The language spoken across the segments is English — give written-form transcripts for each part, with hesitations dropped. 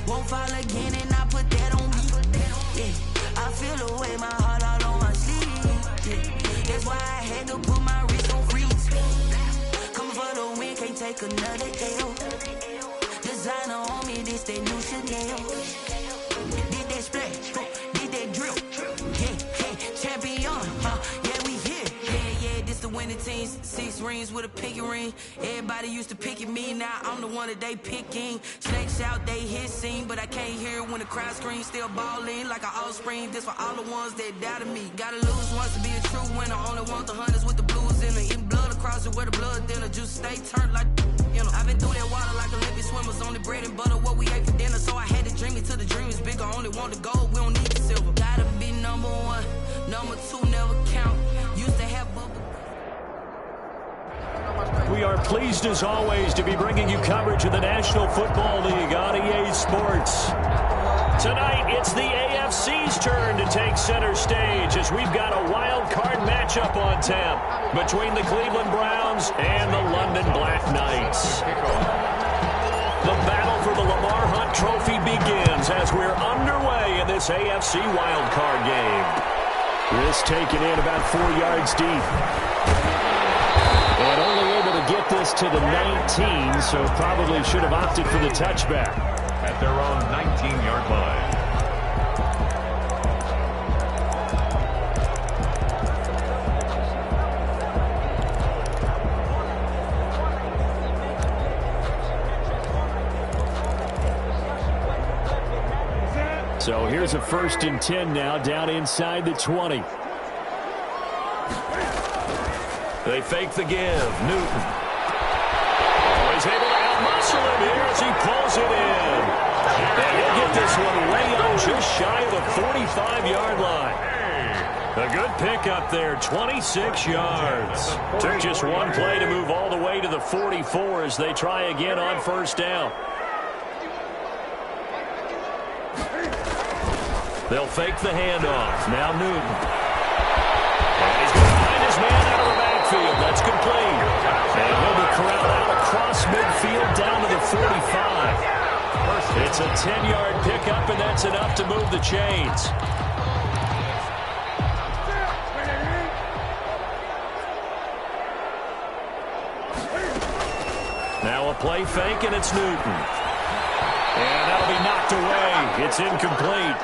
Won't fall again and I put that on me. Yeah, I feel the way, my heart all on my sleeve. Yeah, that's why I had to put my wrist on freeze. Coming for the win, can't take another L. Designer on me, this that new Chanel. Did that splash, did that drip. Yeah, champion, yeah, we here. Yeah, this the winning team. 6 rings with a pinky ring. Everybody used to pick at me, now I'm the one that they picking. Snakes out, they hissing, but I can't hear it when the crowd screams. Still balling like an offspring. This for all the ones that doubted me. Gotta lose once to be a true winner. Only want the hunters with the blues in it. Eating blood across it where the blood dinner. Juice stay turned like, you know. I've been through that water like Olympic swimmers. Only bread and butter what we ate for dinner. So I had to dream it till the dream is bigger. Only want the gold, we don't need the silver. Gotta be number 1, number 2 never count. Used to have bubble. We are pleased as always to be bringing you coverage of the National Football League on EA Sports. Tonight, it's the AFC's turn to take center stage as we've got a wild card matchup on tap between the Cleveland Browns and the London Black Knights. The battle for the Lamar Hunt Trophy begins as we're underway in this AFC wild card game. This taken in about 4 yards deep. And only able to get this to the 19, so probably should have opted for the touchback. At their own 19-yard line. So here's a 1st and 10 now, down inside the 20. They fake the give. Newton. Oh, he's able to out-muscle him here as he pulls it in. And he'll get this one way out just shy of the 45-yard line. A good pickup there, 26 yards. Took just one play to move all the way to the 44 as they try again on 1st down. They'll fake the handoff. Now Newton. And he's going to find his man out of the backfield. That's complete. And he'll be corralled out across midfield down to the 45. It's a 10-yard pickup, and that's enough to move the chains. Now a play fake, and it's Newton. And that'll be knocked away. It's incomplete.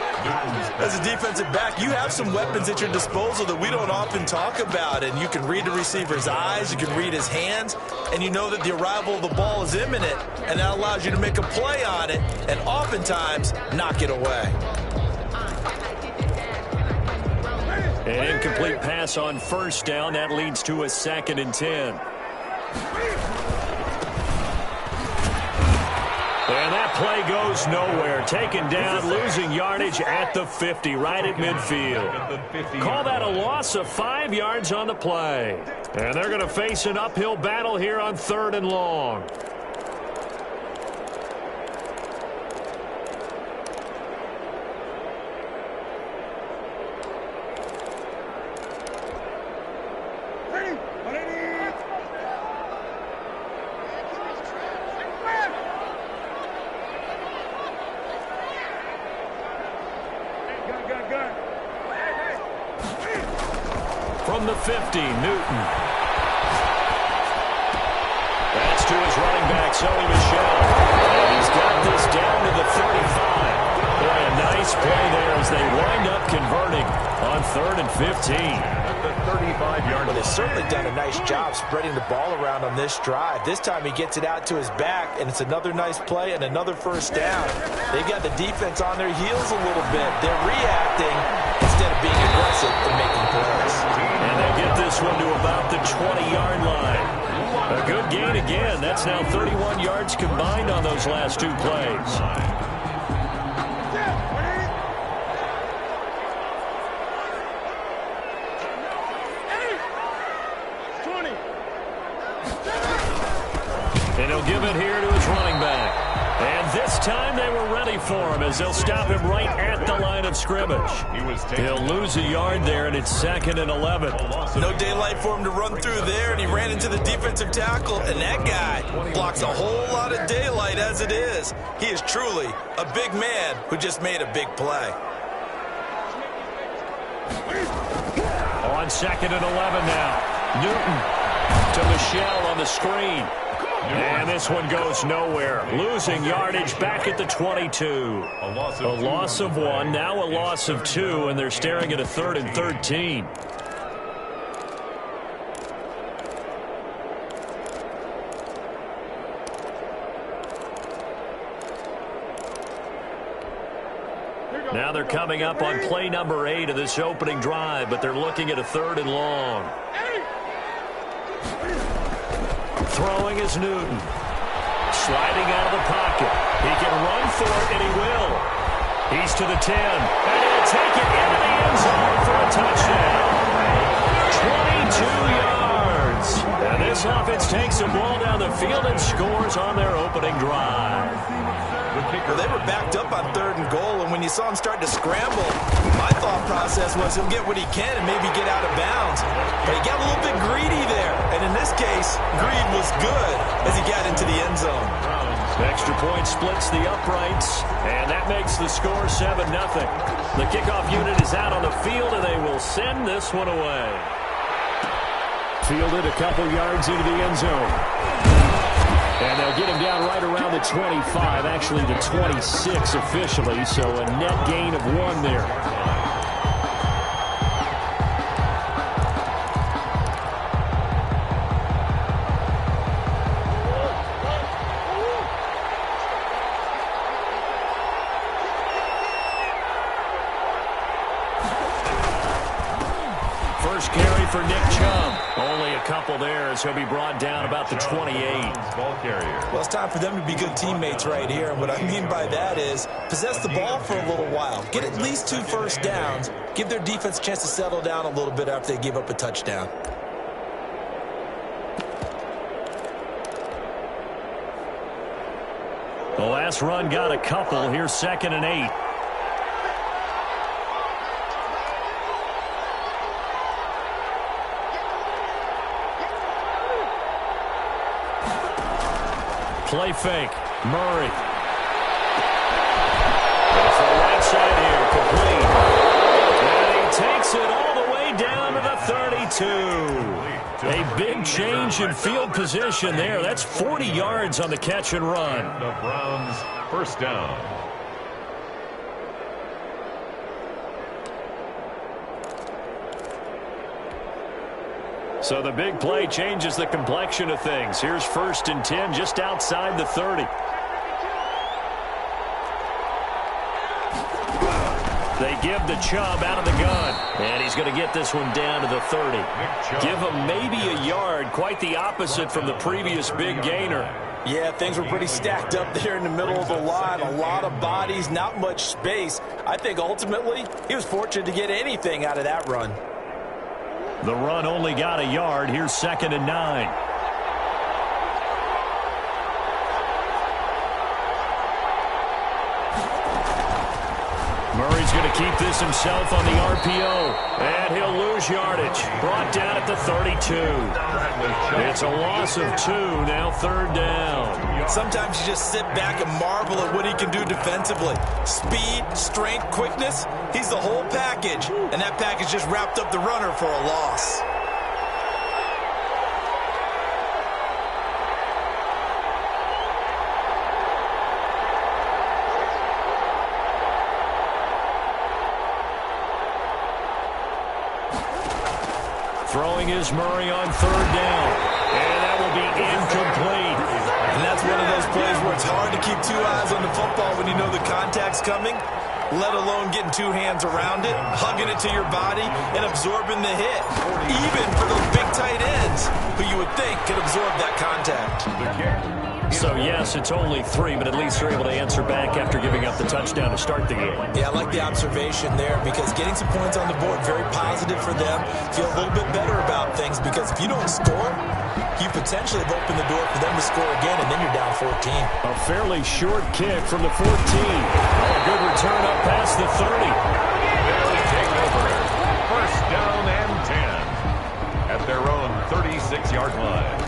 As a defensive back, you have some weapons at your disposal that we don't often talk about. And you can read the receiver's eyes, you can read his hands, and you know that the arrival of the ball is imminent. And that allows you to make a play on it and oftentimes knock it away. An incomplete pass on 1st down. That leads to a 2nd and 10. And that play goes nowhere. Taken down, losing yardage at the 50, right at midfield. Call that a loss of 5 yards on the play. And they're going to face an uphill battle here on 3rd and long. From the 50, Newton. That's to his running back, Sony Michel. And he's got this down to the 35. Boy, a nice play there as they wind up converting on 3rd and 15. At the 35-yard Well, they've certainly done a nice job spreading the ball around on this drive. This time he gets it out to his back, and it's another nice play and another 1st down. They've got the defense on their heels a little bit. They're reacting instead of being aggressive and making plays. And they get this one to about the 20-yard line. A good gain again. That's now 31 yards combined on those last 2 plays. And he'll give it here to his running back. And this time they were ready for him as they'll stop him right at the line of scrimmage. He'll lose a yard there, and it's 2nd and 11. No daylight for him to run through there, and he ran into the defensive tackle, and that guy blocks a whole lot of daylight as it is. He is truly a big man who just made a big play. On 2nd and 11 now. Newton to Michelle on the screen. And this one goes nowhere. Losing yardage back at the 22. A loss of 1, now a loss of 2, and they're staring at a 3rd and 13. Now they're coming up on play number 8 of this opening drive, but they're looking at a 3rd and long. Throwing is Newton. Sliding out of the pocket. He can run for it, and he will. He's to the 10. And he'll take it into the end zone for a touchdown. 22 yards. And this offense takes the ball down the field and scores on their opening drive. Well, they were backed up on 3rd and goal, and when you saw him start to scramble, my thought process was he'll get what he can and maybe get out of bounds. But he got a little bit greedy there, and in this case, greed was good as he got into the end zone. Extra point splits the uprights, and that makes the score 7-0. The kickoff unit is out on the field, and they will send this one away. Fielded a couple yards into the end zone. And they'll get him down right around the 25, actually the 26 officially, so a net gain of 1 there. First carry for Nick Chubb. Only a couple there as he'll be brought down about the 28. Ball carrier. Well, it's time for them to be good teammates right here. And what I mean by that is possess the ball for a little while. Get at least 2 first downs. Give their defense a chance to settle down a little bit after they give up a touchdown. The last run got a couple. Here's 2nd and 8. Play fake. Murray. It's the right side here. Complete. And he takes it all the way down to the 32. A big change in field position there. That's 40 yards on the catch and run. The Browns first down. So the big play changes the complexion of things. Here's 1st and 10 just outside the 30. They give the Chubb out of the gun. And he's going to get this one down to the 30. Give him maybe a yard. Quite the opposite from the previous big gainer. Yeah, things were pretty stacked up there in the middle of the line. A lot of bodies, not much space. I think ultimately he was fortunate to get anything out of that run. The run only got a yard. Here's 2nd and 9. Murray's going to keep this himself on the RPO. And he'll lose yardage. Brought down at the 32. It's a loss of 2. Now 3rd down. Sometimes you just sit back and marvel at what he can do defensively. Speed, strength, quickness. He's the whole package. And that package just wrapped up the runner for a loss. Throwing is Murray on 3rd down. And that will be incomplete. And that's one of those plays where it's hard to keep 2 eyes on the football when you know the contact's coming, let alone getting 2 hands around it, hugging it to your body, and absorbing the hit. Even for those big tight ends who you would think could absorb that contact. So, yes, it's only 3, but at least they're able to answer back after giving up the touchdown to start the game. Yeah, I like the observation there because getting some points on the board, very positive for them. Feel a little bit better about things because if you don't score, you potentially have opened the door for them to score again, and then you're down 14. A fairly short kick from the 14. A good return up past the 30. They'll take over. First down and 10 at their own 36-yard line.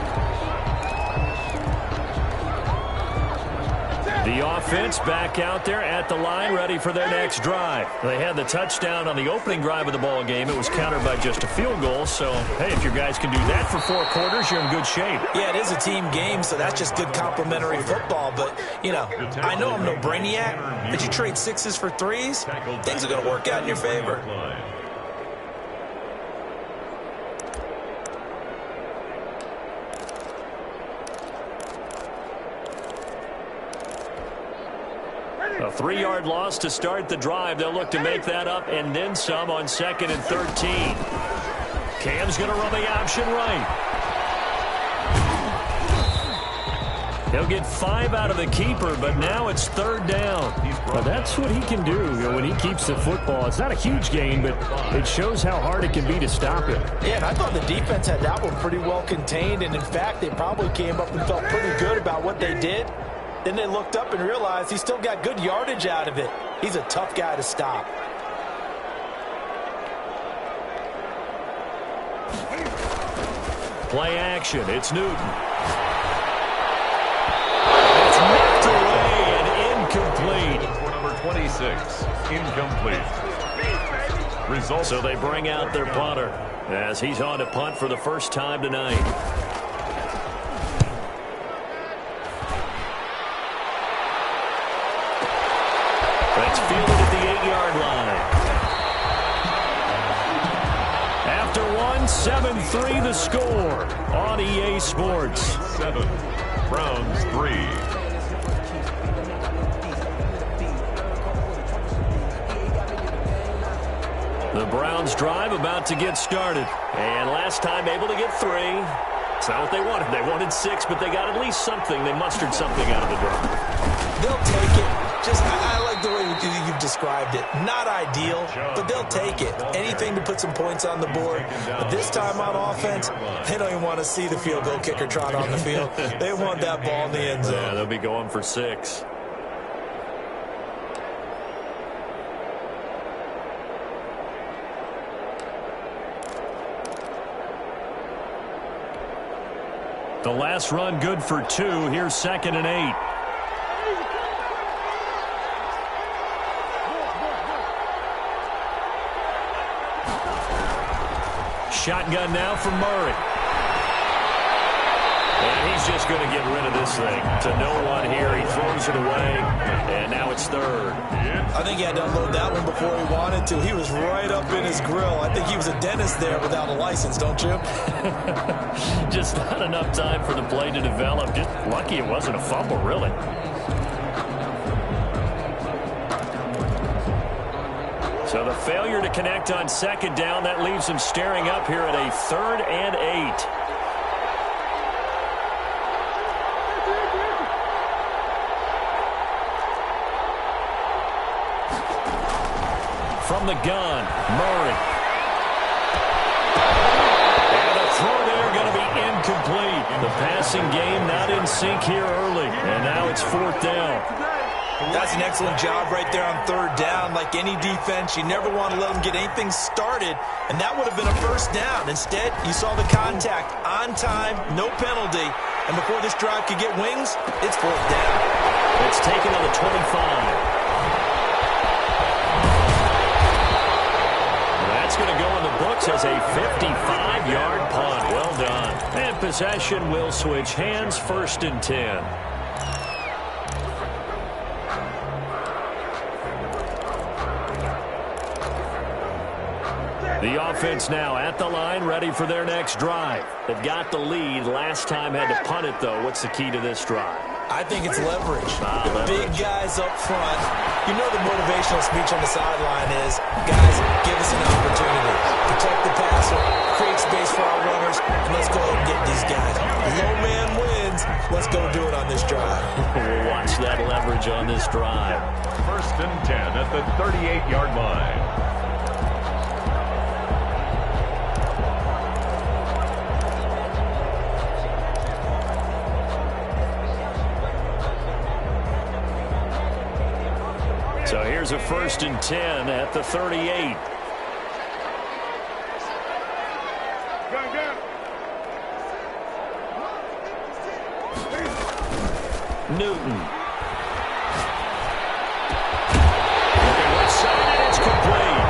The offense back out there at the line, ready for their next drive. They had the touchdown on the opening drive of the ball game. It was countered by just a field goal. So, hey, if your guys can do that for 4 quarters, you're in good shape. Yeah, it is a team game, so that's just good complementary football. But, you know, I know I'm no brainiac, but you trade 6s for 3s, things are going to work out in your favor. A 3-yard loss to start the drive. They'll look to make that up and then some on 2nd and 13. Cam's going to run the option right. He'll get 5 out of the keeper, but now it's 3rd down. Well, that's what he can do when he keeps the football. It's not a huge gain, but it shows how hard it can be to stop it. Yeah, and I thought the defense had that one pretty well contained, and in fact, they probably came up and felt pretty good about what they did. Then they looked up and realized he still got good yardage out of it. He's a tough guy to stop. Play action. It's Newton. It's knocked away and incomplete. For number 26, incomplete. Result. So they bring out their punter as he's on to punt for the first time tonight. That's fielded at the 8-yard line. After 7-3 the score on EA Sports. 7, Browns 3. The Browns drive about to get started. And last time able to get 3. It's not what they wanted. They wanted 6, but they got at least something. They mustered something out of the drive. They'll take it. I like the way you've described it. Not ideal, but they'll take it. Anything to put some points on the board. But this time on offense, they don't even want to see the field goal kicker trot on the field. They want that ball in the end zone. Yeah, they'll be going for 6. The last run good for 2. Here's 2nd and 8. Shotgun now from Murray. And he's just going to get rid of this thing to no one here. He throws it away, and now it's 3rd. I think he had to unload that one before he wanted to. He was right up in his grill. I think he was a dentist there without a license, don't you? Just not enough time for the play to develop. Just lucky it wasn't a fumble, really. So the failure to connect on 2nd down, that leaves him staring up here at a 3rd and 8. From the gun, Murray. And the throw there going to be incomplete. The passing game not in sync here early. And now it's 4th down. That's an excellent job right there on 3rd down. Like any defense, you never want to let them get anything started, and that would have been a 1st down. Instead, you saw the contact on time, no penalty, and before this drive could get wings, it's 4th down. It's taken to the 25. That's going to go in the books as a 55-yard punt. Well done. And possession will switch hands, 1st and 10. The offense now at the line, ready for their next drive. They've got the lead. Last time had to punt it, though. What's the key to this drive? I think it's leverage. Big guys up front. You know the motivational speech on the sideline is, guys, give us an opportunity. Protect the passer, create space for our runners, and let's go ahead and get these guys. Low man wins. Let's go do it on this drive. We'll watch that leverage on this drive. 1st and 10 at the 38-yard line. So here's a 1st and 10 at the 38. Newton. Looking left side, and it's complete.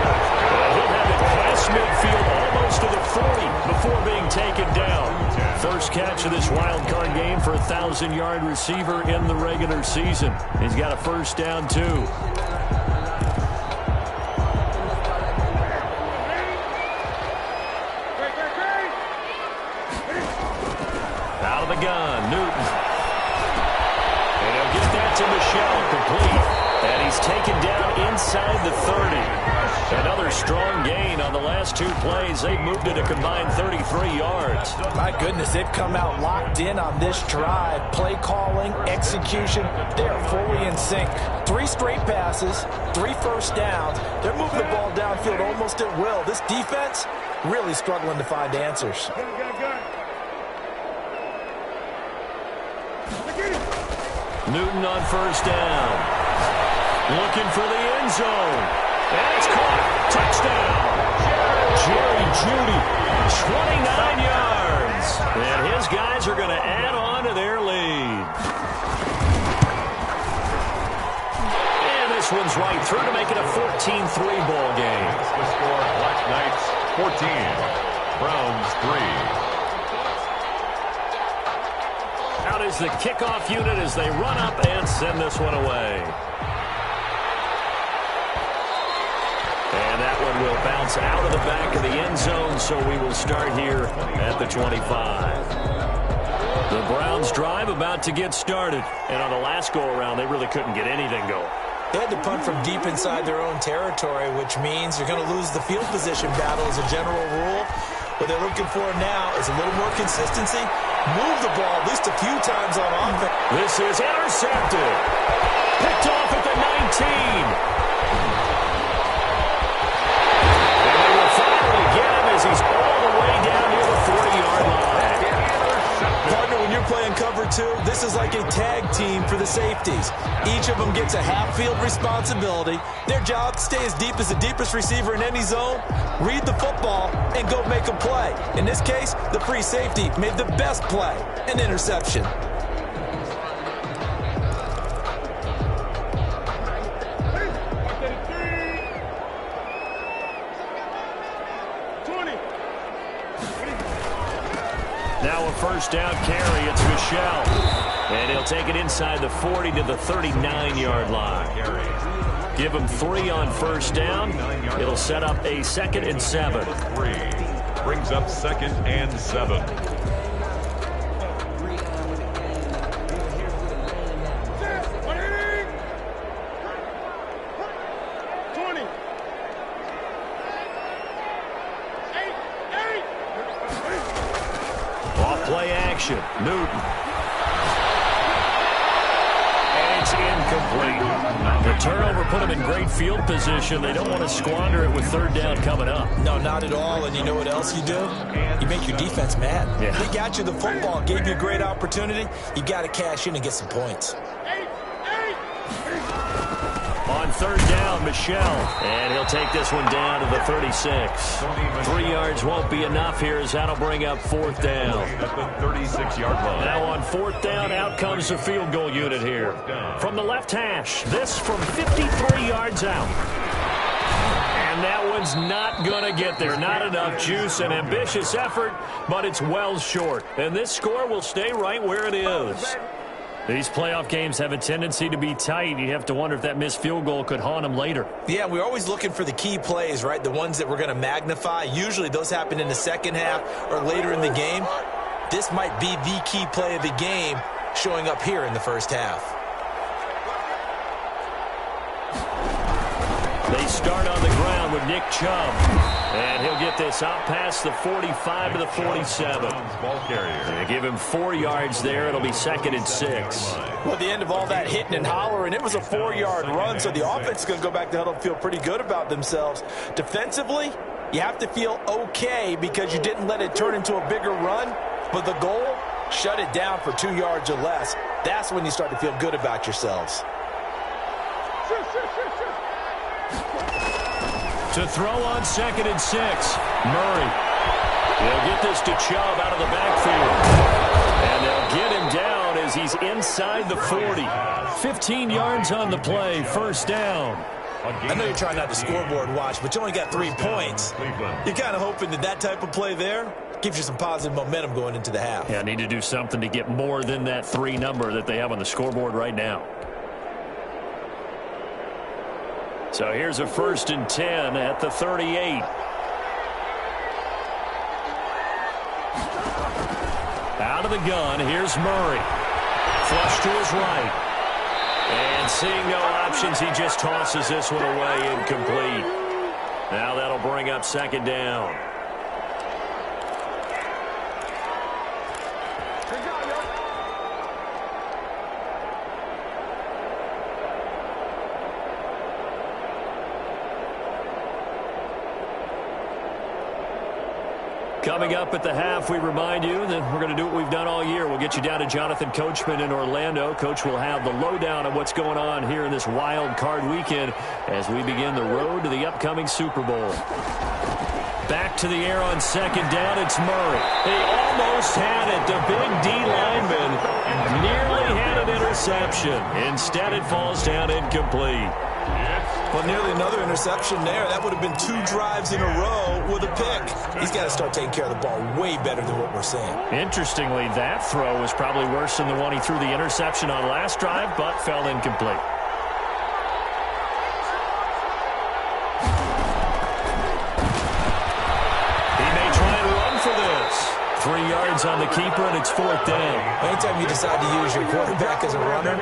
He'll have it past midfield almost to the 40 before being taken down. First catch of this wild card game for a 1,000-yard receiver in the regular season. He's got a first down, too. Out of the gun, Newton. And he'll get that to Michel, complete. And he's taken down inside the 30. Another strong gain on the last 2 plays. They've moved it a combined 33 yards. My goodness, they've come out locked in on this drive. Play calling, execution, they're fully in sync. 3 straight passes, 3 first downs. They're moving the ball downfield almost at will. This defense really struggling to find answers. Newton on first down. Looking for the end zone. And it's caught. Touchdown. Jerry Jeudy, 29 yards. And his guys are going to add on to their lead. And this one's right through to make it a 14-3 ball game. The score, Black Knights 14, Browns 3. Out is the kickoff unit as they run up and send this one away. And that one will bounce out of the back of the end zone, so we will start here at the 25. The Browns drive about to get started. And on the last go-around, they really couldn't get anything going. They had to punt from deep inside their own territory, which means you're going to lose the field position battle as a general rule. What they're looking for now is a little more consistency. Move the ball at least a few times on offense. This is intercepted. Picked off at the 19. And they will finally get him as he's all the way down near the 40-yard line. Partner, when you're playing cover 2, this is like a tag team for the safeties. Each of them gets a half-field responsibility. Their job, stay as deep as the deepest receiver in any zone, read the football, and go make a play. In this case, the free safety made the best play, an interception. Now a first down carry. It's Michel. And he'll take it inside the 40 to the 39-yard line. Give him 3 on first down. It'll set up a 2nd and 7. 3 brings up 2nd and 7. Off-play action. Newton. And it's incomplete. The turnover put them in great field position. They don't want to squander it with 3rd down coming up. No, not at all. And you know what else you do? You make your defense mad. Yeah. They got you the football, gave you a great opportunity. You got to cash in and get some points. On 3rd down, Michel. And he'll take this one down to the 36. 3 yards won't be enough here as that'll bring up 4th down. At the 36-yard line. Now on 4th down, out comes the field goal unit here. From the left hash, this from 53 yards out. And that one's not going to get there. Not enough juice, an ambitious effort, but it's well short. And this score will stay right where it is. These playoff games have a tendency to be tight. You have to wonder if that missed field goal could haunt them later. Yeah, we're always looking for the key plays, right? The ones that we're going to magnify. Usually those happen in the second half or later in the game. This might be the key play of the game. showing up here in the first half. They start on the ground with Nick Chubb. And he'll get this out past the 45 to the 47. They give him 4 yards there. It'll be 2nd and 6. Well, at the end of all that hitting and hollering, it was a 4-yard run, so the offense is going to go back to huddle and feel pretty good about themselves. Defensively, you have to feel okay because you didn't let it turn into a bigger run, but the goal, shut it down for 2 yards or less. That's when you start to feel good about yourselves. To throw on 2nd and 6. Murray. They'll get this to Chubb out of the backfield. And they'll get him down as he's inside the 40. 15 yards on the play. First down. I know you're trying not to scoreboard watch, but you only got 3 points. You're kind of hoping that type of play there gives you some positive momentum going into the half. Yeah, need to do something to get more than that 3 number that they have on the scoreboard right now. So here's a 1st and 10 at the 38. Out of the gun, here's Murray. Flush to his right. And seeing no options, he just tosses this one away, incomplete. Now that'll bring up 2nd down. Coming up at the half, we remind you that we're going to do what we've done all year. We'll get you down to Jonathan Coachman in Orlando. Coach will have the lowdown of what's going on here in this wild card weekend as we begin the road to the upcoming Super Bowl. Back to the air on 2nd down, it's Murray. They almost had it. The big D lineman nearly had an interception. Instead, it falls down incomplete. Well, nearly another interception there. That would have been 2 drives in a row with a pick. He's got to start taking care of the ball way better than what we're seeing. Interestingly, that throw was probably worse than the one he threw the interception on last drive, but fell incomplete. He may try and run for this. 3 yards on the keeper, and it's 4th down. Anytime you decide to use your quarterback as a runner,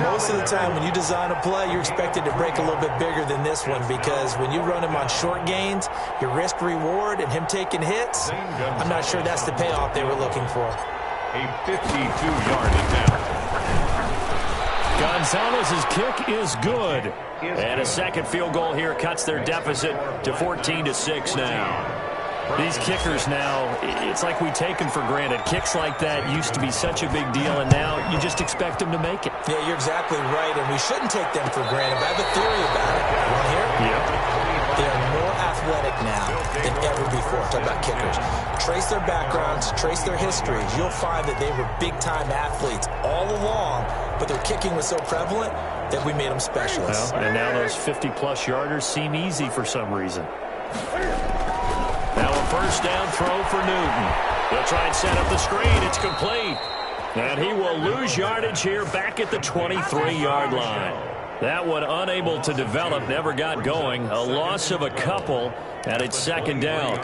most of the time when you design a play, you're expected to break a little bit bigger than this one because when you run him on short gains, your risk-reward and him taking hits, I'm not sure that's the payoff they were looking for. A 52-yard attempt. Gonzalez's kick is good. And a 2nd field goal here cuts their deficit to 14-6 now. These kickers now, it's like we take them for granted. Kicks like that used to be such a big deal, and now you just expect them to make it. Yeah, you're exactly right, and we shouldn't take them for granted. But I have a theory about it. You want to hear it? Yeah. They are more athletic now than ever before. Talk about kickers. Trace their backgrounds, trace their histories. You'll find that they were big-time athletes all along, but their kicking was so prevalent that we made them specialists. Well, and now those 50-plus yarders seem easy for some reason. Now a 1st down throw for Newton. They'll try and set up the screen. It's complete. And he will lose yardage here back at the 23-yard line. That one unable to develop, never got going. A loss of a couple, and it's 2nd down.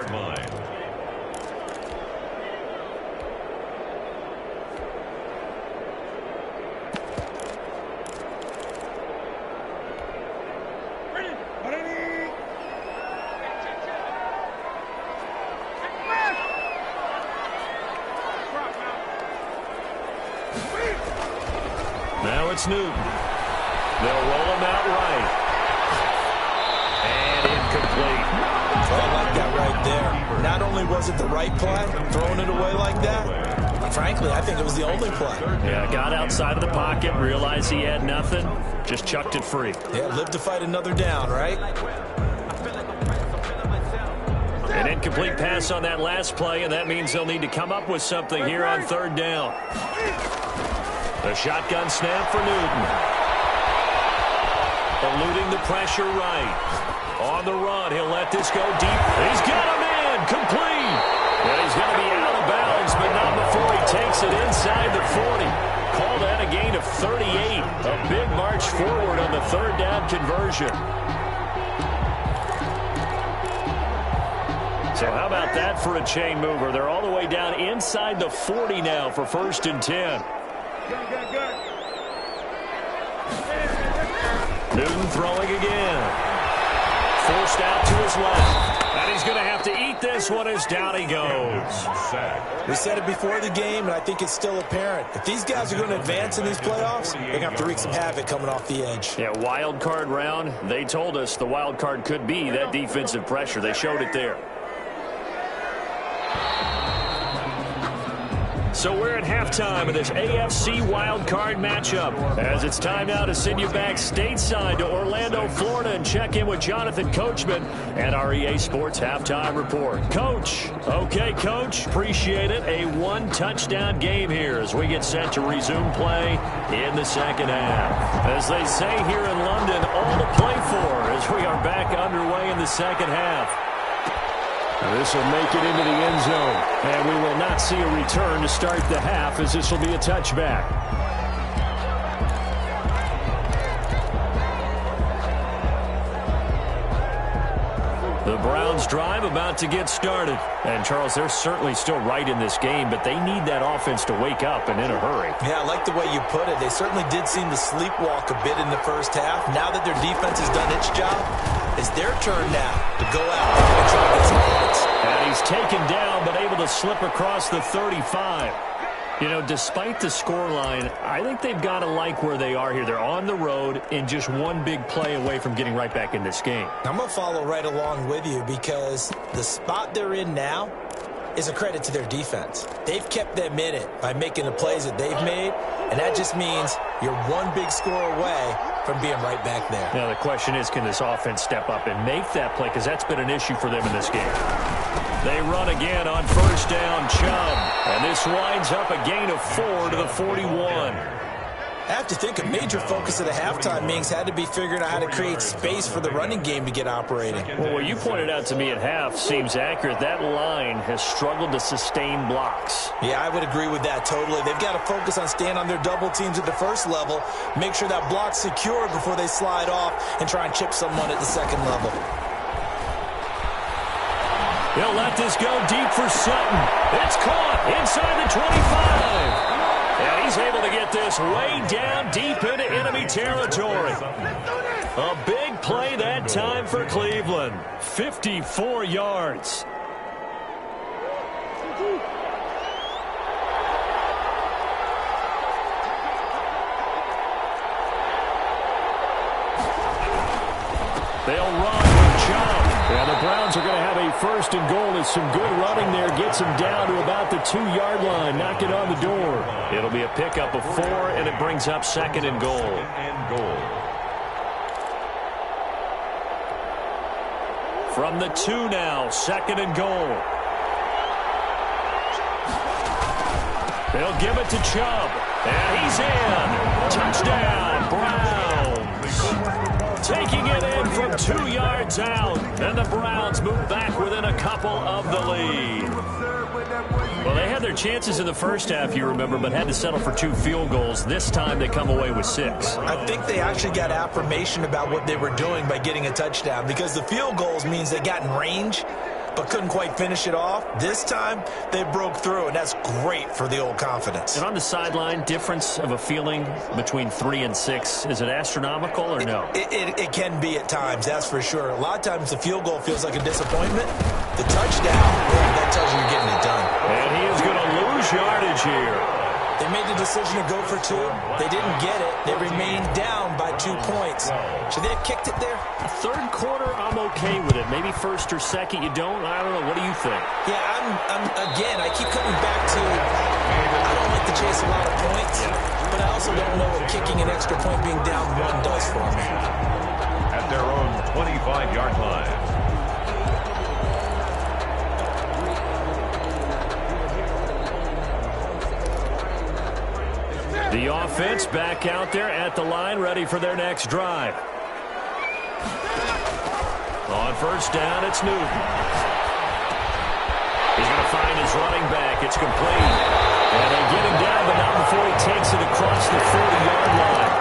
Now it's Newton. They'll roll him out right. And incomplete. I like that right there. Not only was it the right play, throwing it away like that, but frankly, I think it was the only play. Yeah, got outside of the pocket, realized he had nothing, just chucked it free. Yeah, live to fight another down, right? An incomplete pass on that last play, and that means they'll need to come up with something here on 3rd down. The shotgun snap for Newton. Eluding the pressure right. On the run, he'll let this go deep. He's got a man, complete. And he's going to be out of bounds, but not before he takes it inside the 40. Call that a gain of 38. A big march forward on the 3rd down conversion. So how about that for a chain mover? They're all the way down inside the 40 now for 1st and 10. Newton throwing again. Forced out to his left. And he's going to have to eat this one as down he goes. We said it before the game, and I think it's still apparent. If these guys are going to advance in these playoffs, they're going to have to wreak some havoc coming off the edge. Yeah, wild card round. They told us the wild card could be that defensive pressure. They showed it there. So we're at halftime of this AFC wildcard matchup. As it's time now to send you back stateside to Orlando, Florida, and check in with Jonathan Coachman and our EA Sports Halftime Report. Coach. Okay, Coach. Appreciate it. A one-touchdown game here as we get set to resume play in the second half. As they say here in London, all to play for as we are back underway in the second half. This will make it into the end zone. And we will not see a return to start the half as this will be a touchback. The Browns drive about to get started. And, Charles, they're certainly still right in this game, but they need that offense to wake up and in a hurry. Yeah, I like the way you put it. They certainly did seem to sleepwalk a bit in the first half. Now that their defense has done its job, it's their turn now to go out and try to get some points. And he's taken down but able to slip across the 35. You know, despite the scoreline, I think they've got to like where they are here. They're on the road and just one big play away from getting right back in this game. I'm going to follow right along with you because the spot they're in now is a credit to their defense. They've kept them in it by making the plays that they've made, and that just means you're one big score away from being right back there. Now, the question is, can this offense step up and make that play? Because that's been an issue for them in this game. They run again on first down, Chubb. And this winds up a gain of 4 to the 41. I have to think a major focus of the halftime meetings had to be figuring out how to create space for the running game to get operating. Well, what you pointed out to me at half seems accurate. That line has struggled to sustain blocks. Yeah, I would agree with that totally. They've got to focus on staying on their double teams at the first level, make sure that block's secured before they slide off and try and chip someone at the second level. He'll let this go deep for Sutton. It's caught inside the 25. And he's able to get this way down deep into enemy territory. A big play that time for Cleveland. 54 yards. They'll run with Chubb. And the Browns are going to have a first and goal as some good running there gets him down to about the 2-yard line, knocking on the door. It'll be a pickup of 4, and it brings up second and goal. From the 2 now, second and goal. They'll give it to Chubb. And he's in. Touchdown, Browns. Taking it in from 2 yards out. And the Browns move back within a couple of the lead. Well, they had their chances in the first half, you remember, but had to settle for 2 field goals. This time they come away with 6. I think they actually got affirmation about what they were doing by getting a touchdown because the field goals means they got in range but couldn't quite finish it off. This time, they broke through, and that's great for the old confidence. And on the sideline, difference of a feeling between 3 and 6, is it astronomical or no? It can be at times, that's for sure. A lot of times the field goal feels like a disappointment. The touchdown, that tells you you're getting it done. And he is going to lose yardage here. They made the decision to go for 2. They didn't get it. They remained down by 2 points. Should they have kicked it there? A third quarter, I'm okay with it. Maybe first or second, you don't. I don't know. What do you think? Yeah, again, I keep coming back to I don't like to chase a lot of points, but I also don't know what kicking an extra point being down 1 does for me. At their own 25-yard line. The offense back out there at the line, ready for their next drive. On first down, it's Newton. He's going to find his running back. It's complete. And they get him down, but not before he takes it across the 40-yard line.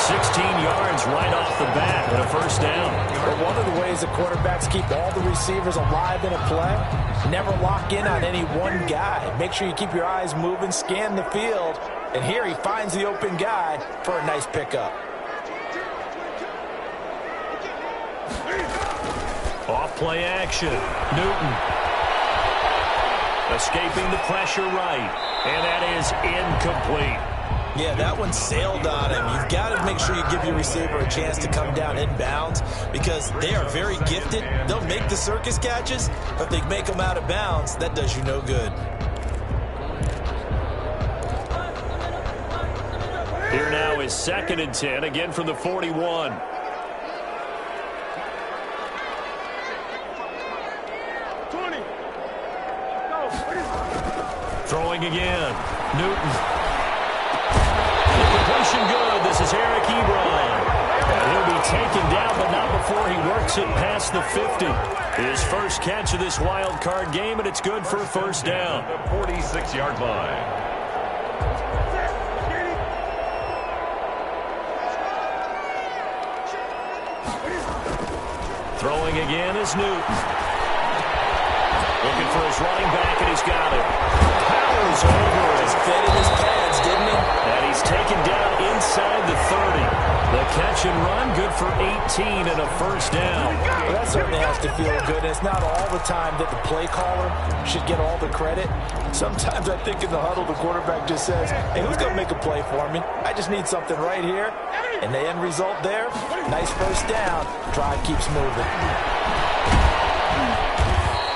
16 yards right off the bat and a first down. But one of the ways the quarterbacks keep all the receivers alive in a play, never lock in on any one guy. Make sure you keep your eyes moving, scan the field, And here he finds the open guy for a nice pickup. Off play action. Newton. Escaping the pressure right. And that is incomplete. Yeah, that one sailed on him. You've got to make sure you give your receiver a chance to come down inbounds because they are very gifted. They'll make the circus catches, but if they make them out of bounds, that does you no good. Here now is 2nd and 10, again from the 41. Throwing again. Newton. The completion good. This is Eric Ebron. And he'll be taken down, but not before he works it past the 50. His first catch of this wild card game, and it's good for a first down. The 46-yard line. Throwing again is Newton. Looking for his running back, and he's got it. Powers over it. Just fed in his pads, didn't he? And he's taken down inside the 30. The catch and run, good for 18 and a first down. Well, that certainly has to feel good. And it's not all the time that the play caller should get all the credit. Sometimes I think in the huddle, the quarterback just says, hey, who's going to make a play for me? I just need something right here. And the end result there, nice first down. Drive keeps moving.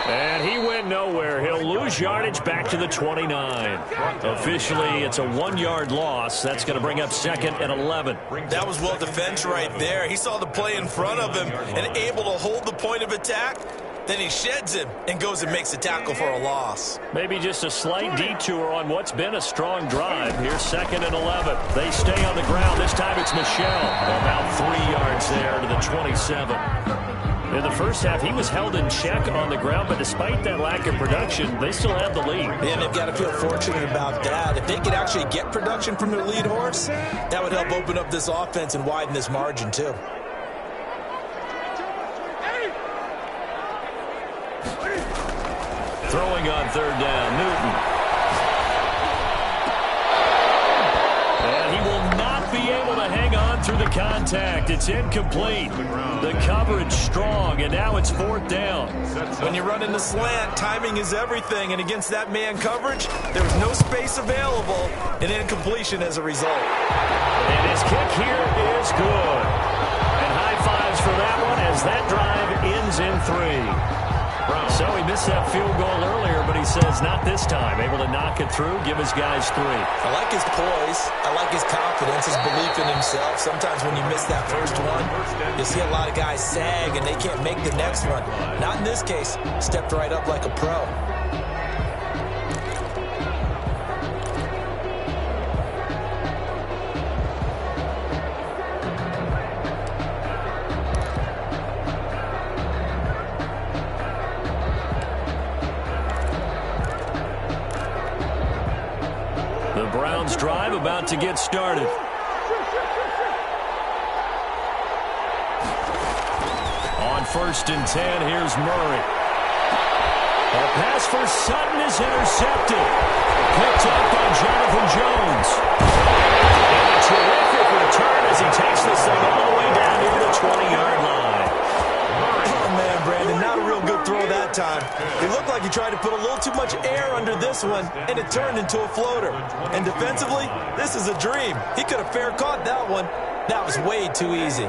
And he went nowhere. He'll lose yardage back to the 29. Officially, it's a 1-yard loss. That's going to bring up 2nd and 11. That was well defense right there. He saw the play in front of him and able to hold the point of attack. Then he sheds him and goes and makes a tackle for a loss. Maybe just a slight detour on what's been a strong drive. Here's 2nd and 11. They stay on the ground. This time it's Michel. About 3 yards there to the 27. In the first half, he was held in check on the ground, but despite that lack of production, they still have the lead. And they've got to feel fortunate about that. If they could actually get production from their lead horse, that would help open up this offense and widen this margin, too. Throwing on 3rd down, Newton. And he will not be able to hang on through the contact. It's incomplete. The coverage strong, and now it's 4th down. When you run in the slant, timing is everything, and against that man coverage, there was no space available, and incompletion as a result. And his kick here is good. And high fives for that one as that drive ends in 3. So he missed that field goal earlier, but he says not this time. Able to knock it through, give his guys 3. I like his poise. I like his confidence, his belief in himself. Sometimes when you miss that first one, you see a lot of guys sag and they can't make the next one. Not in this case. Stepped right up like a pro. Browns drive about to get started. On 1st and 10, here's Murray. A pass for Sutton is intercepted. Picked up by Jonathan Jones. And a terrific return as he takes this thing all the way down near the 20-yard line. Oh, man, Brandon, not a real good throw that time. It looked like he tried to put a little too much air under this one, and it turned into a floater. And defensively, this is a dream. He could have fair caught that one. That was way too easy.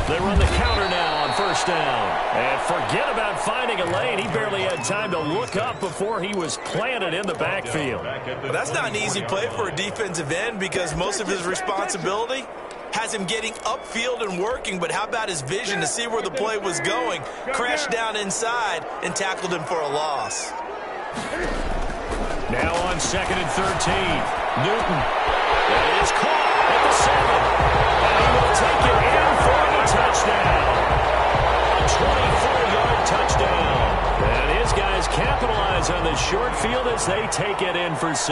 They run the counter now on 1st down. And forget about finding a lane. He barely had time to look up before he was planted in the backfield. Well, that's not an easy play for a defensive end because most of his responsibility has him getting upfield and working, but how about his vision to see where the play was going? Crashed down inside and tackled him for a loss. Now on 2nd and 13. Newton. That is caught at the 7. And he will take it in for the touchdown. A 24-yard touchdown. And his guys capitalize on the short field as they take it in for 6.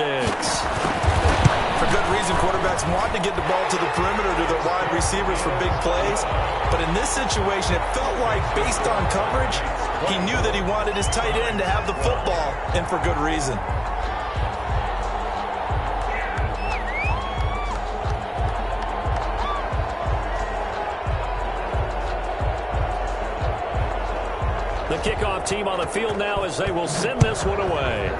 For good reason, quarterbacks want to get the ball to the perimeter to their wide receivers for big plays. But in this situation, it felt like, based on coverage, he knew that he wanted his tight end to have the football, and for good reason. The kickoff team on the field now as they will send this one away.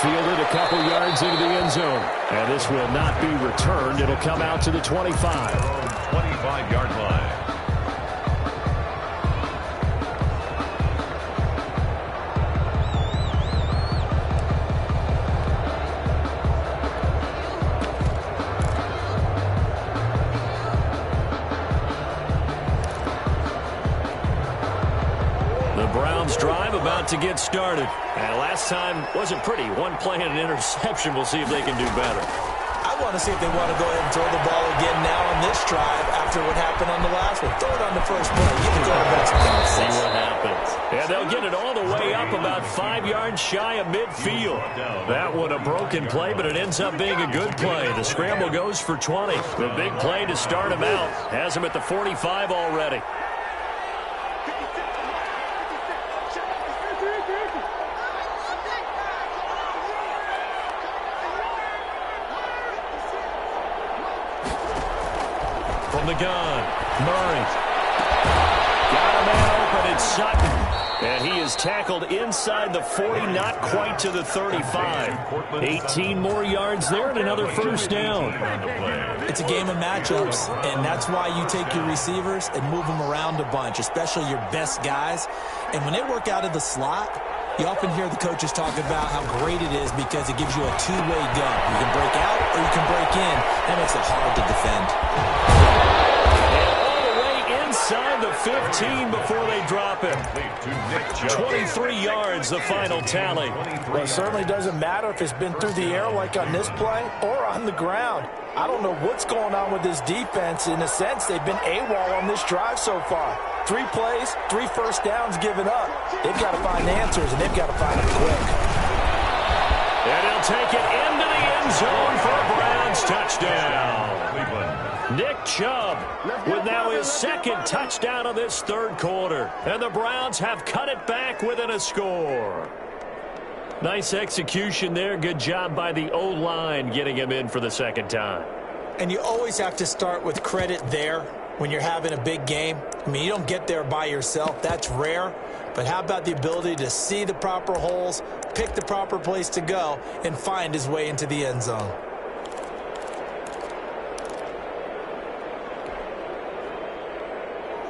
Fielded a couple yards into the end zone. And this will not be returned. It'll come out to the 25. 25-yard line. Drive about to get started. And last time wasn't pretty. One play and an interception. We'll see if they can do better. I want to see if they want to go ahead and throw the ball again now on this drive after what happened on the last one. Throw it on the first play. You can go to the see what happens. And they'll get it all the way up about 5 yards shy of midfield. That one a broken play, but it ends up being a good play. The scramble goes for 20. The big play to start him out has him at the 45 already. From the gun, Murray. Got a man open, it's Sutton. And he is tackled inside the 40, not quite to the 35. 18 more yards there and another first down. It's a game of matchups, and that's why you take your receivers and move them around a bunch, especially your best guys. And when they work out of the slot, you often hear the coaches talk about how great it is because it gives you a two-way go. You can break out or you can break in. That makes it hard to defend. Inside the 15 before they drop it. 23 yards, the final tally. Well, it certainly doesn't matter if it's been through the air like on this play or on the ground. I don't know what's going on with this defense. In a sense, they've been AWOL on this drive so far. 3 plays, 3 first downs given up. They've got to find answers, and they've got to find them quick. And he'll take it into the end zone for a Browns touchdown. Nick Chubb with now his second touchdown of this third quarter. And the Browns have cut it back within a score. Nice execution there. Good job by the O-line getting him in for the second time. And you always have to start with credit there when you're having a big game. I mean, you don't get there by yourself. That's rare. But how about the ability to see the proper holes, pick the proper place to go, and find his way into the end zone?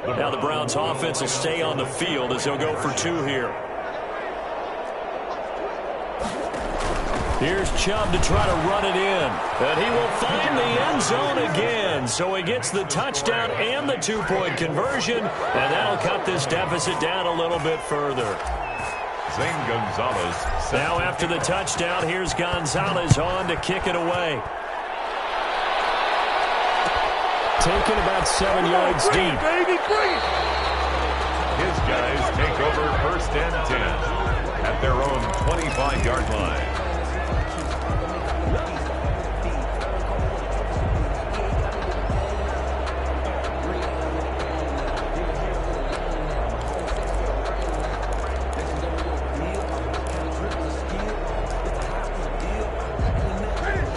Now the Browns offense will stay on the field as they'll go for 2 here. Here's Chubb to try to run it in. And he will find the end zone again. So he gets the touchdown and the 2-point conversion. And that'll cut this deficit down a little bit further. Zane Gonzalez. Now after the touchdown, here's Gonzalez on to kick it away. Taken about 7 yards deep. His guys take over first and 10 at their own 25-yard line.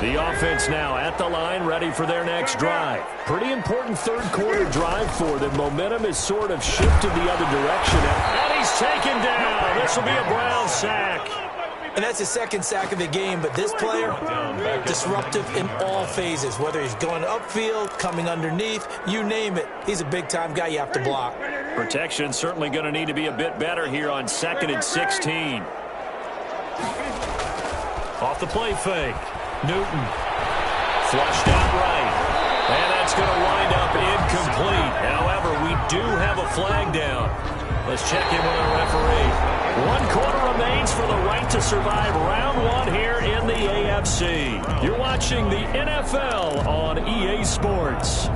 The offense now at the line, ready for their next drive. Pretty important third quarter drive for them. Momentum is sort of shifted the other direction. And he's taken down. This will be a Brown sack. And that's his second sack of the game, but this player, disruptive in all phases, whether he's going upfield, coming underneath, you name it. He's a big-time guy you have to block. Protection certainly going to need to be a bit better here on 2nd and 16. Off the play fake. Newton flushed out right. And that's going to wind up incomplete. However, we do have a flag down. Let's check in with our referee. 1 quarter remains for the right to survive round 1 here in the AFC. You're watching the NFL on EA Sports.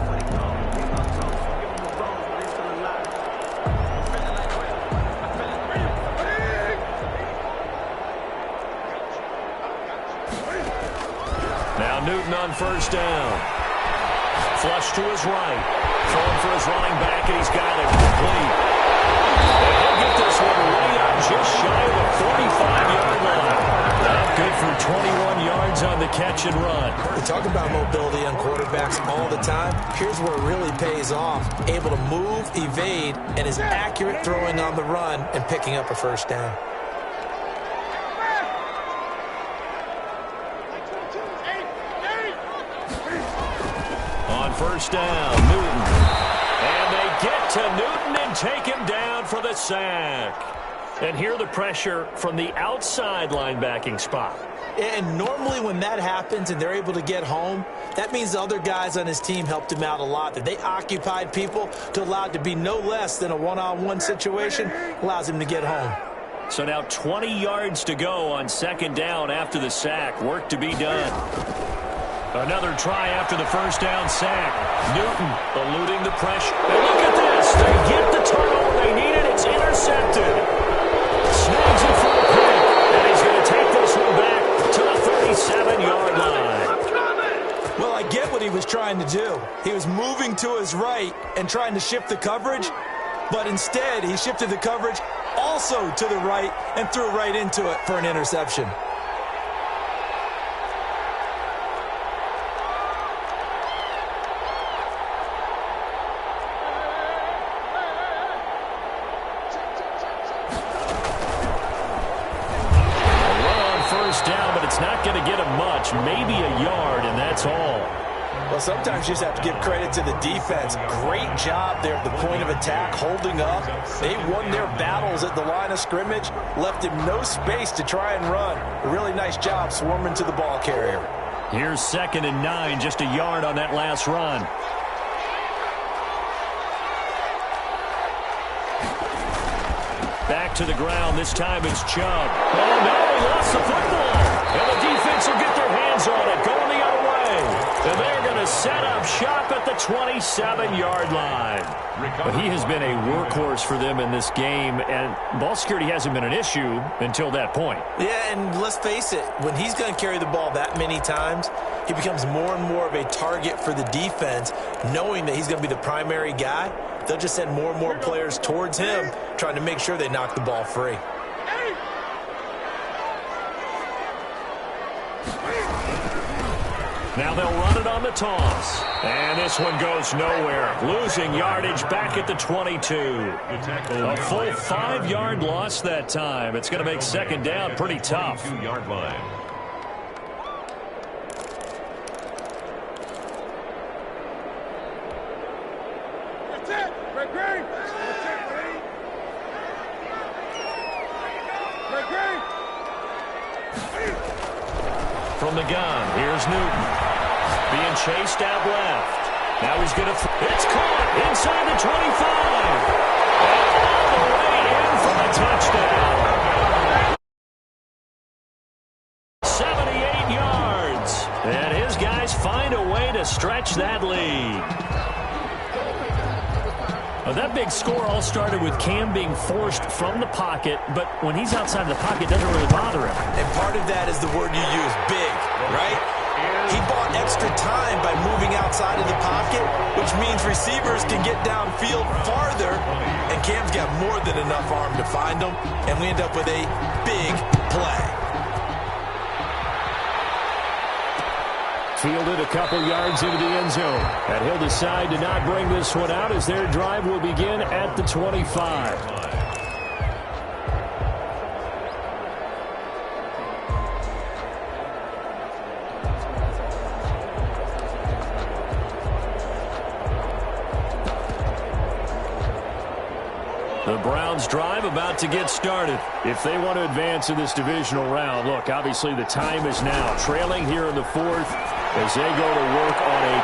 Now Newton on first down. Flush to his right. Throwing for his running back, and he's got it complete. And he'll get this one way up just shy of the 45-yard line. Good for 21 yards on the catch and run. We talk about mobility on quarterbacks all the time. Here's where it really pays off. Able to move, evade, and is accurate throwing on the run and picking up a first down. On first down, Newton. And they get to Newton and take him down for the sack. And here the pressure from the outside linebacking spot. And normally when that happens and they're able to get home, that means the other guys on his team helped him out a lot. That they occupied people to allow it to be no less than a one-on-one situation, allows him to get home. So now 20 yards to go on second down after the sack. Work to be done. Another try after the first down sack. Newton eluding the pressure. And look at this. They get the turnover they needed. It's intercepted. Snags it for a pick. And he's going to take this one back to the 37-yard line. Well, I get what he was trying to do. He was moving to his right and trying to shift the coverage. But instead, he shifted the coverage also to the right and threw right into it for an interception. Maybe a yard, and that's all. Well, sometimes you just have to give credit to the defense. Great job there at the point of attack, holding up. They won their battles at the line of scrimmage, left him no space to try and run. A really nice job swarming to the ball carrier. Here's 2nd and 9, just a yard on that last run. Back to the ground. This time it's Chubb. Oh, no, he lost the football. And the defense will get their hands on it, going the other way. And they're going to set up shop at the 27-yard line. But he has been a workhorse for them in this game, and ball security hasn't been an issue until that point. Yeah, and let's face it, when he's going to carry the ball that many times, he becomes more and more of a target for the defense, knowing that he's going to be the primary guy. They'll just send more and more players towards him, trying to make sure they knock the ball free. Now they'll run it on the toss. And this one goes nowhere. Losing yardage back at the 22. A full 5-yard loss that time. It's going to make second down pretty tough. 2-yard line. That's it. Great, great. That's it, Lee. Great, great. From the gun, here's Newton. Being chased out left. Now he's going to... It's caught inside the 25. And all the way in for the touchdown. 78 yards. And his guys find a way to stretch that lead. Well, that big score all started with Cam being forced from the pocket, but when he's outside of the pocket, it doesn't really bother him. And part of that is the word you use, big, right? He bought extra time by moving outside of the pocket, which means receivers can get downfield farther, and Cam's got more than enough arm to find them, and we end up with a big play. Fielded a couple yards into the end zone. And he'll decide to not bring this one out as their drive will begin at the 25. The Browns' drive about to get started. If they want to advance in this divisional round, look, obviously the time is now. Trailing here in the fourth as they go to work on a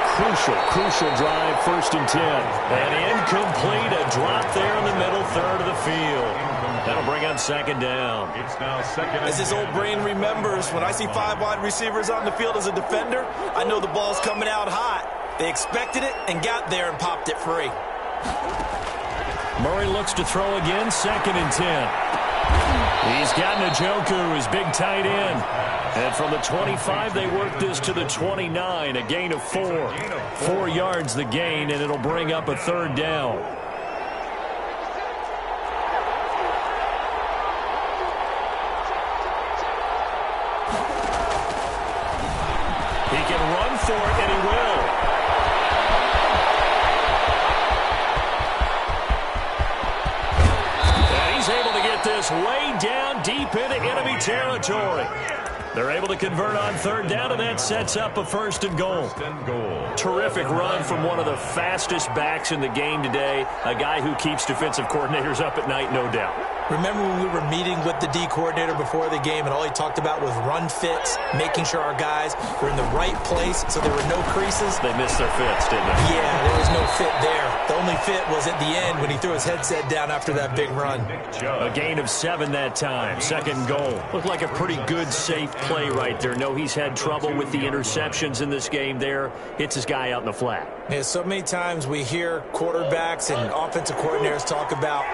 crucial drive, 1st and 10. And incomplete, a drop there in the middle third of the field. That'll bring on second down. It's now second. As his old brain remembers, when I see 5 wide receivers on the field as a defender, I know the ball's coming out hot. They expected it and got there and popped it free. Murray looks to throw again, 2nd and 10. He's got Njoku, his big tight end. And from the 25, they work this to the 29, a gain of 4. 4 yards the gain, and it'll bring up a third down. He can run for it, and he will. And he's able to get this way down deep into enemy territory. They're able to convert on third down, and that sets up a first and goal. Terrific run from one of the fastest backs in the game today, a guy who keeps defensive coordinators up at night, no doubt. Remember when we were meeting with the D coordinator before the game, and all he talked about was run fits, making sure our guys were in the right place so there were no creases? They missed their fits, didn't they? Yeah, there was no fit there. The only fit was at the end when he threw his headset down after that big run. A gain of 7 that time. Second goal. Looked like a pretty good, safe play right there. No, he's had trouble with the interceptions in this game there. Hits his guy out in the flat. Yeah, so many times we hear quarterbacks and offensive coordinators talk about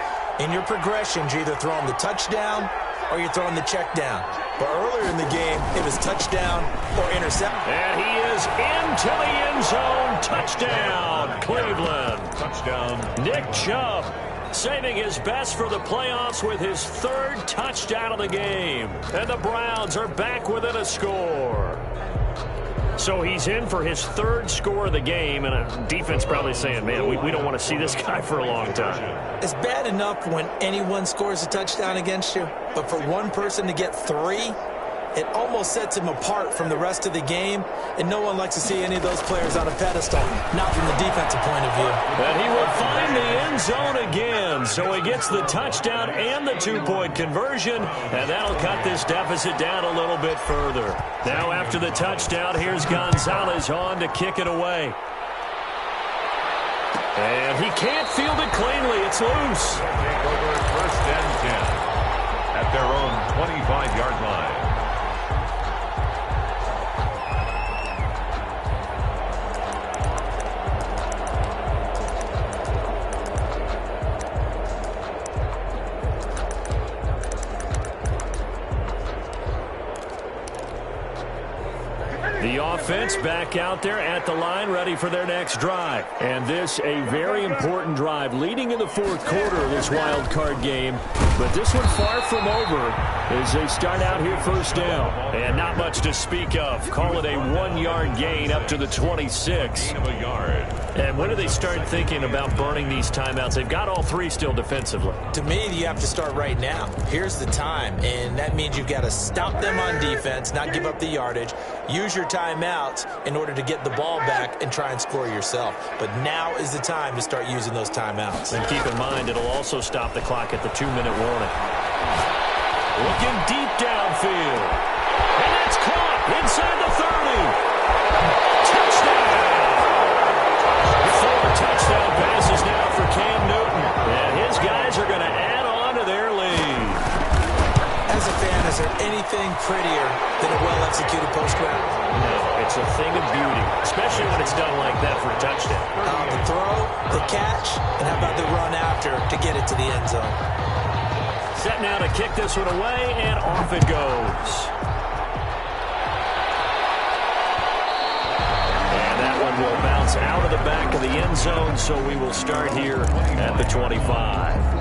in your progressions, you're either throwing the touchdown or you're throwing the check down. But earlier in the game, it was touchdown or intercept. And he is into the end zone. Touchdown, Cleveland. Touchdown. Nick Chubb saving his best for the playoffs with his 3rd touchdown of the game. And the Browns are back within a score. So he's in for his 3rd score of the game, and a defense probably saying, man, we don't want to see this guy for a long time. It's bad enough when anyone scores a touchdown against you, but for one person to get 3, it almost sets him apart from the rest of the game, and no one likes to see any of those players on a pedestal, not from the defensive point of view. And he will find the end zone again, so he gets the touchdown and the 2-point conversion, and that'll cut this deficit down a little bit further. Now after the touchdown, here's Gonzalez on to kick it away. And he can't field it cleanly. It's loose. Take over first and 10 at their own 25-yard line. The offense back out there at the line, ready for their next drive. And this, a very important drive, leading in the 4th quarter of this wild card game. But this one far from over as they start out here first down. And not much to speak of. Call it a 1-yard gain up to the 26. Gain of a yard. And when do they start thinking about burning these timeouts? They've got all 3 still defensively. To me, you have to start right now. Here's the time, and that means you've got to stop them on defense, not give up the yardage, use your timeouts in order to get the ball back and try and score yourself. But now is the time to start using those timeouts. And keep in mind, it'll also stop the clock at the 2-minute warning. Looking deep downfield. And that's caught inside the 30. Touchdown! 4 touchdown passes now for Cam Newton. And his guys are going to add on to their lead. As a fan, is there anything prettier than a well-executed post-route? No, it's a thing of beauty, especially when it's done like that for a touchdown. The throw, the catch, and how about the run after to get it to the end zone? Set now to kick this one away, and off it goes. And that one will bounce out of the back of the end zone, so we will start here at the 25.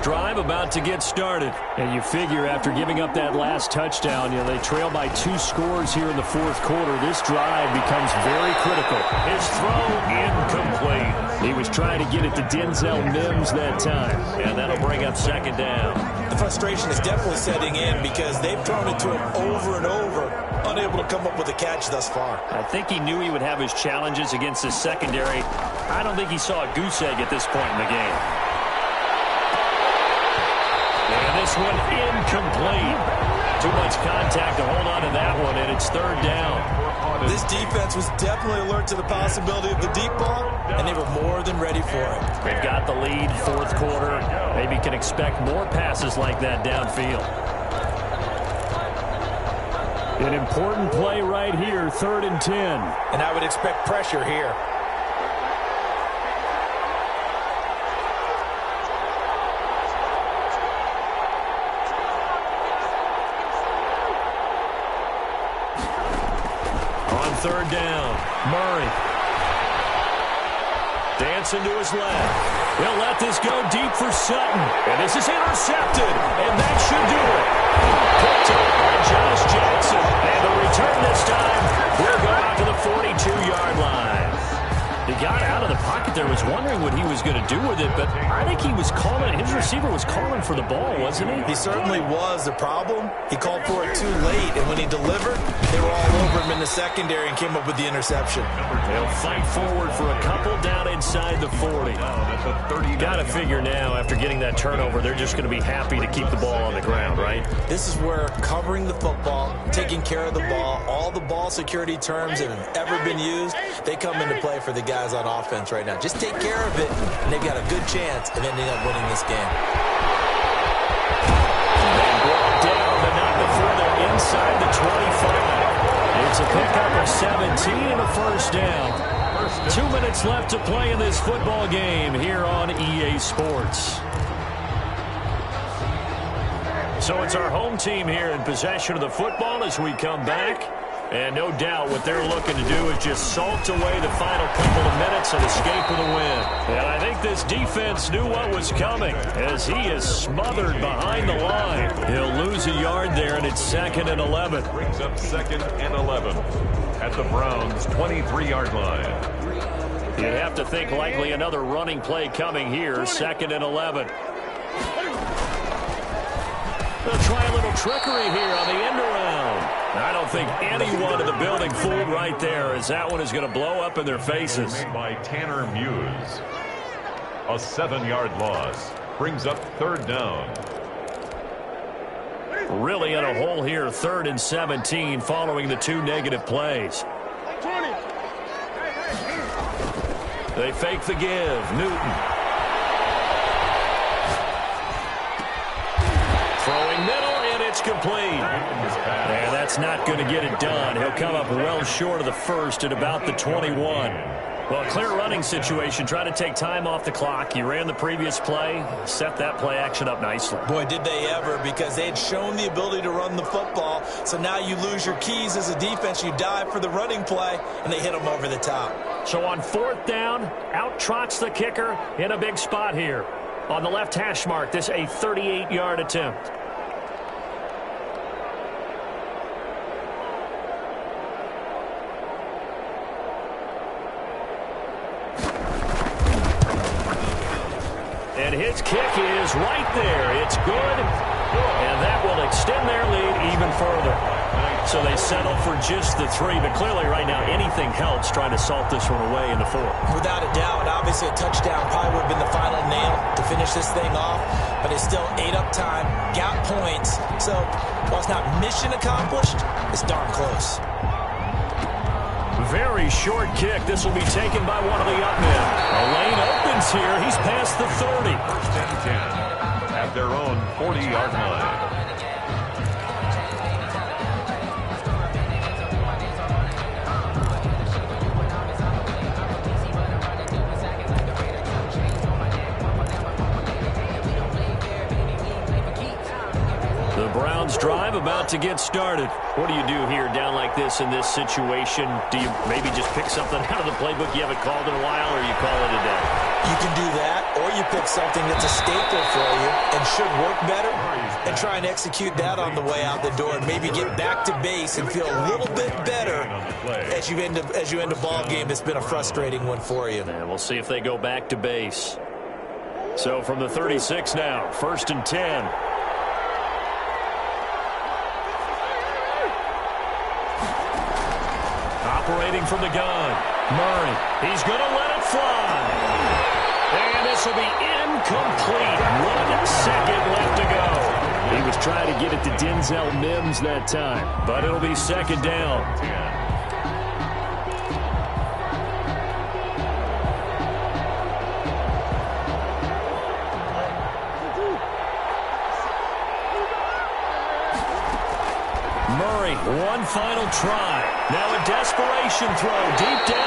Drive about to get started. And you figure after giving up that last touchdown, they trail by 2 scores here in the 4th quarter. This drive becomes very critical. His throw incomplete. He was trying to get it to Denzel Mims that time, and that'll bring up second down. The frustration is definitely setting in because they've thrown it to him over and over, unable to come up with a catch thus far. I think he knew he would have his challenges against his secondary. I don't think he saw a goose egg at this point in the game. And this one incomplete. Too much contact to hold on to that one, and it's third down. This defense was definitely alert to the possibility of the deep ball, and they were more than ready for it. They've got the lead, 4th quarter. Maybe can expect more passes like that downfield. An important play right here, 3rd and 10. And I would expect pressure here. On 3rd down, Murray. Dancing to his left. He'll let this go deep for Sutton. And this is intercepted. And that should do it. Picked up by Josh Jackson. And the return this time will go out to the 42-yard line. He got out of the pocket there, was wondering what he was going to do with it, but I think he was calling, his receiver was calling for the ball, wasn't he? He certainly was. The problem, he called for it too late, and when he delivered, they were all over him in the secondary and came up with the interception. They'll fight forward for a couple down inside the 40. Got to figure now, after getting that turnover, they're just going to be happy to keep the ball on the ground, right? This is where covering the football, taking care of the ball, all the ball security terms that have ever been used, they come into play for the guys on offense right now. Just take care of it, and they've got a good chance of ending up winning this game. And brought down, but not before they're inside the 25. It's a pickup of 17 and a first down. 2 minutes left to play in this football game here on EA Sports. So it's our home team here in possession of the football as we come back. And no doubt what they're looking to do is just salt away the final couple of minutes and escape with a win. And I think this defense knew what was coming as he is smothered behind the line. He'll lose a yard there, and it's 2nd and 11. Brings up 2nd and 11 at the Browns' 23-yard line. You'd have to think likely another running play coming here, 2nd and 11. They'll try a little trickery here on the end around. I don't think anyone in the building fooled right there, as that one is going to blow up in their faces. Made by Tanner Muse. A 7-yard loss. Brings up 3rd down. Really in a hole here, 3rd and 17 following the 2 negative plays. They fake the give. Newton. Throwing middle, and it's complete. And that's not going to get it done. He'll come up well short of the first at about the 21. Well, a clear running situation. Try to take time off the clock. You ran the previous play, set that play action up nicely. Boy, did they ever, because they had shown the ability to run the football. So now you lose your keys as a defense. You dive for the running play, and they hit them over the top. So on 4th down, out trots the kicker in a big spot here. On the left hash mark, this a 38-yard attempt. And his kick is right there. It's good, and that will extend their lead even further. So they settle for just the 3, but clearly right now anything helps trying to salt this one away in the 4th. Without a doubt, obviously a touchdown probably would have been the final nail to finish this thing off, but it's still ate up time, got points. So while it's not mission accomplished, it's darn close. Very short kick. This will be taken by one of the up men. A lane opens here. He's past the 30. 1st and 10 at their own 40-yard line. The Browns drive about to get started. What do you do here down like this in this situation? Do you maybe just pick something out of the playbook you haven't called in a while, or you call it a day? You can do that, or you pick something that's a staple for you and should work better and try and execute that on the way out the door and maybe get back to base and feel a little bit better as you end a ball game that's been a frustrating one for you. And we'll see if they go back to base. So from the 36 now, 1st and 10. Operating from the gun, Murray. He's going to let it fly. And this will be incomplete. 1 second left to go. He was trying to get it to Denzel Mims that time, but it'll be 2nd down. Murray, 1 final try. Now a desperation throw deep down.